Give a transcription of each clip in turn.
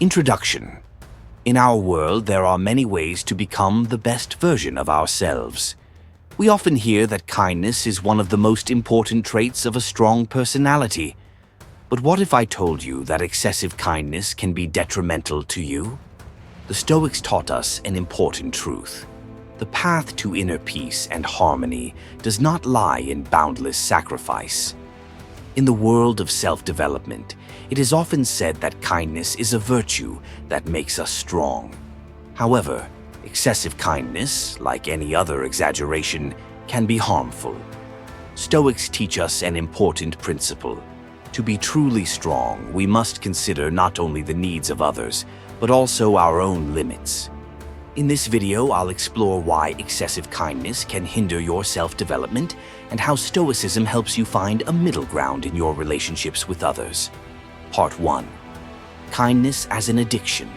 Introduction. In our world, there are many ways to become the best version of ourselves. We often hear that kindness is one of the most important traits of a strong personality. But what if I told you that excessive kindness can be detrimental to you? The Stoics taught us an important truth. The path to inner peace and harmony does not lie in boundless sacrifice. In the world of self-development, it is often said that kindness is a virtue that makes us strong. However, excessive kindness, like any other exaggeration, can be harmful. Stoics teach us an important principle. To be truly strong, we must consider not only the needs of others, but also our own limits. In this video, I'll explore why excessive kindness can hinder your self-development and how Stoicism helps you find a middle ground in your relationships with others. Part 1. Kindness as an addiction.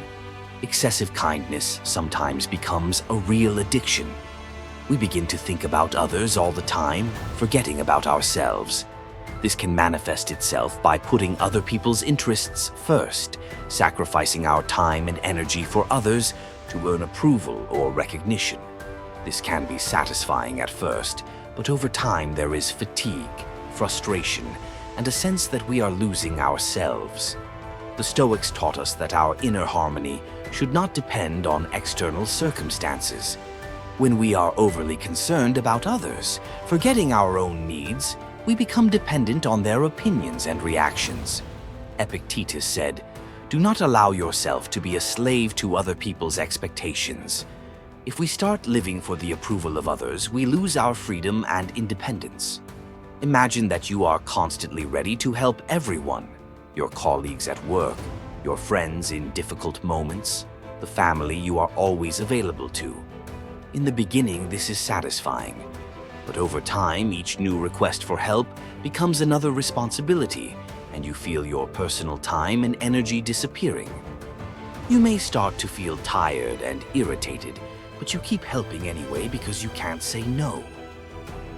Excessive kindness sometimes becomes a real addiction. We begin to think about others all the time, forgetting about ourselves. This can manifest itself by putting other people's interests first, sacrificing our time and energy for others to earn approval or recognition. This can be satisfying at first, but over time there is fatigue, frustration, and a sense that we are losing ourselves. The Stoics taught us that our inner harmony should not depend on external circumstances. When we are overly concerned about others, forgetting our own needs, we become dependent on their opinions and reactions. Epictetus said, "Do not allow yourself to be a slave to other people's expectations." If we start living for the approval of others, we lose our freedom and independence. Imagine that you are constantly ready to help everyone, your colleagues at work, your friends in difficult moments, the family you are always available to. In the beginning, this is satisfying, but over time, each new request for help becomes another responsibility, and you feel your personal time and energy disappearing. You may start to feel tired and irritated, but you keep helping anyway because you can't say no.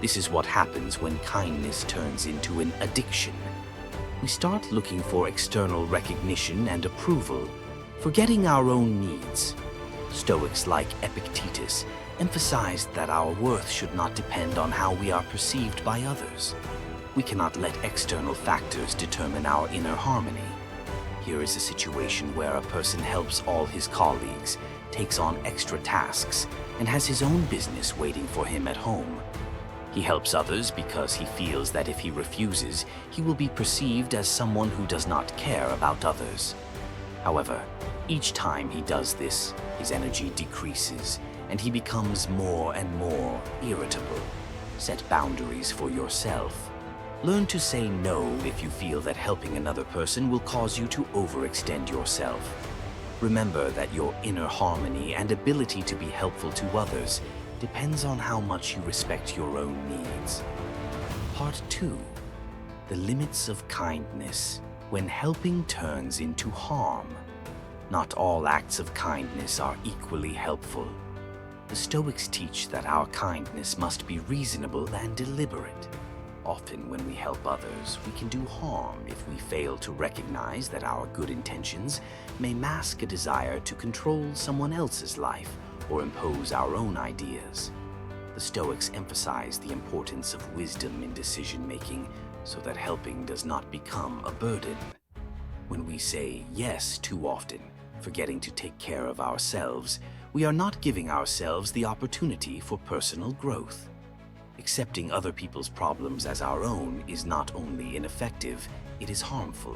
This is what happens when kindness turns into an addiction. We start looking for external recognition and approval, forgetting our own needs. Stoics like Epictetus emphasized that our worth should not depend on how we are perceived by others. We cannot let external factors determine our inner harmony. Here is a situation where a person helps all his colleagues, takes on extra tasks, and has his own business waiting for him at home. He helps others because he feels that if he refuses, he will be perceived as someone who does not care about others. However, each time he does this, his energy decreases, and he becomes more and more irritable. Set boundaries for yourself. Learn to say no if you feel that helping another person will cause you to overextend yourself. Remember that your inner harmony and ability to be helpful to others depends on how much you respect your own needs. Part 2. The limits of kindness when helping turns into harm. Not all acts of kindness are equally helpful. The Stoics teach that our kindness must be reasonable and deliberate. Often when we help others, we can do harm if we fail to recognize that our good intentions may mask a desire to control someone else's life or impose our own ideas. The Stoics emphasize the importance of wisdom in decision-making so that helping does not become a burden. When we say yes too often, forgetting to take care of ourselves, we are not giving ourselves the opportunity for personal growth. Accepting other people's problems as our own is not only ineffective, it is harmful.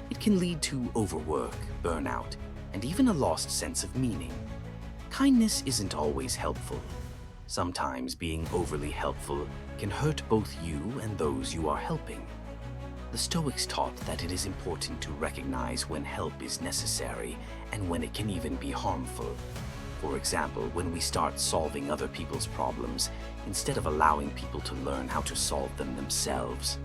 It can lead to overwork, burnout, and even a lost sense of meaning. Kindness isn't always helpful. Sometimes being overly helpful can hurt both you and those you are helping. The Stoics taught that it is important to recognize when help is necessary and when it can even be harmful. For example, when we start solving other people's problems, instead of allowing people to learn how to solve them themselves.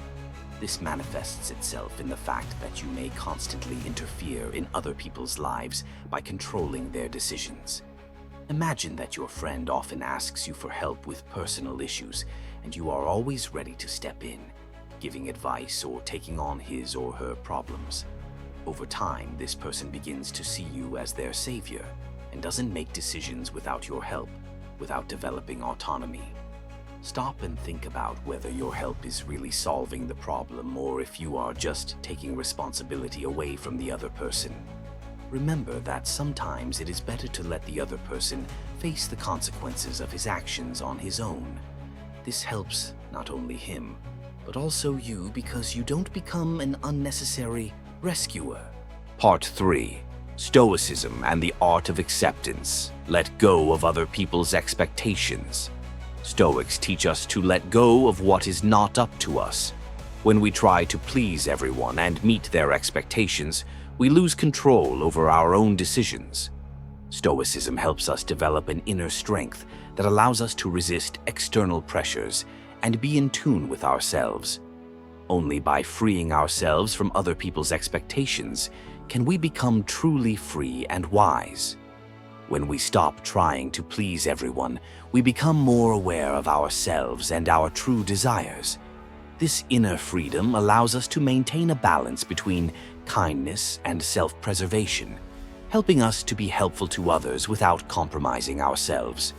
This manifests itself in the fact that you may constantly interfere in other people's lives by controlling their decisions. Imagine that your friend often asks you for help with personal issues, and you are always ready to step in, giving advice or taking on his or her problems. Over time, this person begins to see you as their savior and doesn't make decisions without your help, without developing autonomy. Stop and think about whether your help is really solving the problem or if you are just taking responsibility away from the other person. Remember that sometimes it is better to let the other person face the consequences of his actions on his own. This helps not only him, but also you because you don't become an unnecessary rescuer. Part 3. Stoicism and the art of acceptance. Let go of other people's expectations. Stoics teach us to let go of what is not up to us. When we try to please everyone and meet their expectations, we lose control over our own decisions. Stoicism helps us develop an inner strength that allows us to resist external pressures and be in tune with ourselves. Only by freeing ourselves from other people's expectations can we become truly free and wise. When we stop trying to please everyone, we become more aware of ourselves and our true desires. This inner freedom allows us to maintain a balance between kindness and self-preservation, helping us to be helpful to others without compromising ourselves.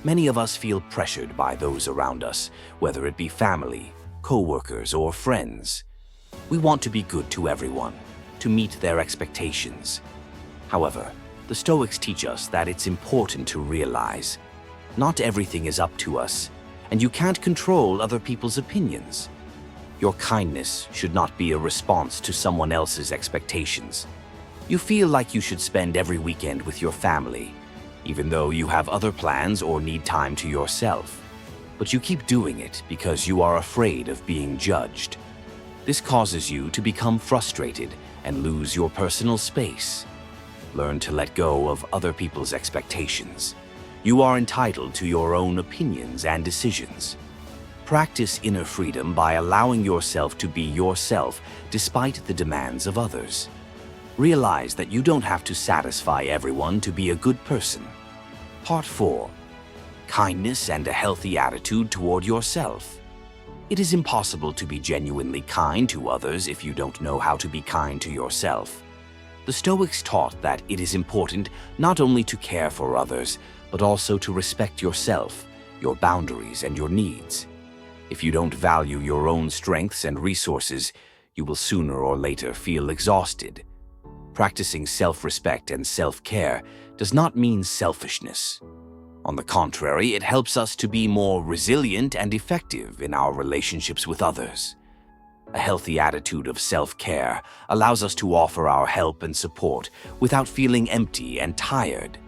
Many of us feel pressured by those around us, whether it be family, co-workers, or friends. We want to be good to everyone, to meet their expectations. However, the Stoics teach us that it's important to realize not everything is up to us, and you can't control other people's opinions. Your kindness should not be a response to someone else's expectations. You feel like you should spend every weekend with your family, even though you have other plans or need time to yourself. But you keep doing it because you are afraid of being judged. This causes you to become frustrated and lose your personal space. Learn to let go of other people's expectations. You are entitled to your own opinions and decisions. Practice inner freedom by allowing yourself to be yourself despite the demands of others. Realize that you don't have to satisfy everyone to be a good person. Part 4. Kindness and a healthy attitude toward yourself. It is impossible to be genuinely kind to others if you don't know how to be kind to yourself. The Stoics taught that it is important not only to care for others, but also to respect yourself, your boundaries, and your needs. If you don't value your own strengths and resources, you will sooner or later feel exhausted. Practicing self-respect and self-care does not mean selfishness. On the contrary, it helps us to be more resilient and effective in our relationships with others. A healthy attitude of self-care allows us to offer our help and support without feeling empty and tired.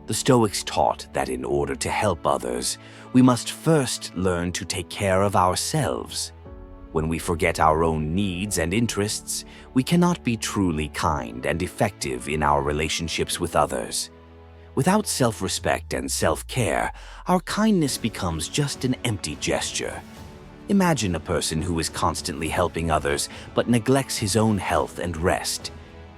The Stoics taught that in order to help others, we must first learn to take care of ourselves. When we forget our own needs and interests, we cannot be truly kind and effective in our relationships with others. Without self-respect and self-care, our kindness becomes just an empty gesture. Imagine a person who is constantly helping others but neglects his own health and rest.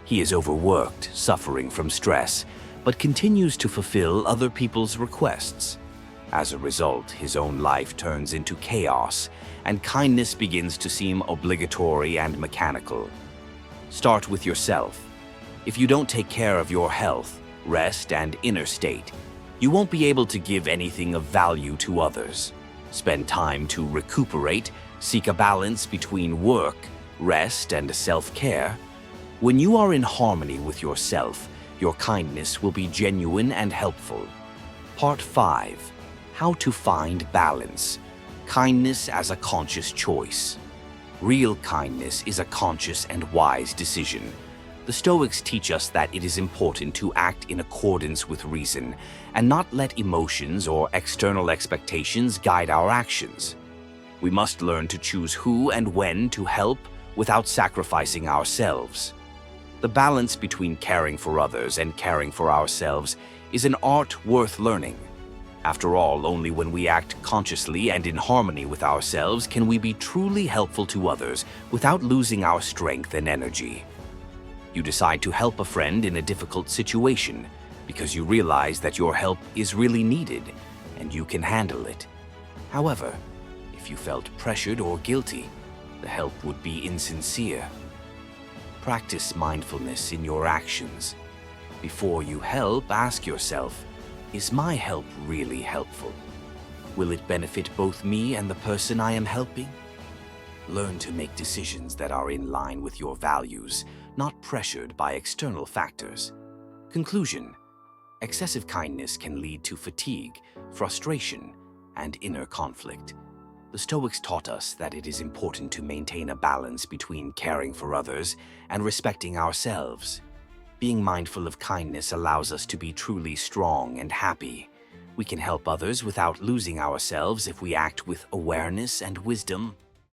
He is overworked, suffering from stress, but continues to fulfill other people's requests. As a result, his own life turns into chaos, and kindness begins to seem obligatory and mechanical. Start with yourself. If you don't take care of your health, rest, and inner state, you won't be able to give anything of value to others. Spend time to recuperate, seek a balance between work, rest, and self-care. When you are in harmony with yourself, your kindness will be genuine and helpful. Part 5. How to find balance. Kindness as a conscious choice. Real kindness is a conscious and wise decision. The Stoics teach us that it is important to act in accordance with reason and not let emotions or external expectations guide our actions. We must learn to choose who and when to help without sacrificing ourselves. The balance between caring for others and caring for ourselves is an art worth learning. After all, only when we act consciously and in harmony with ourselves can we be truly helpful to others without losing our strength and energy. You decide to help a friend in a difficult situation because you realize that your help is really needed and you can handle it. However, if you felt pressured or guilty, the help would be insincere. Practice mindfulness in your actions. Before you help, ask yourself, is my help really helpful? Will it benefit both me and the person I am helping? Learn to make decisions that are in line with your values, not pressured by external factors. Conclusion: excessive kindness can lead to fatigue, frustration, and inner conflict. The Stoics taught us that it is important to maintain a balance between caring for others and respecting ourselves. Being mindful of kindness allows us to be truly strong and happy. We can help others without losing ourselves if we act with awareness and wisdom.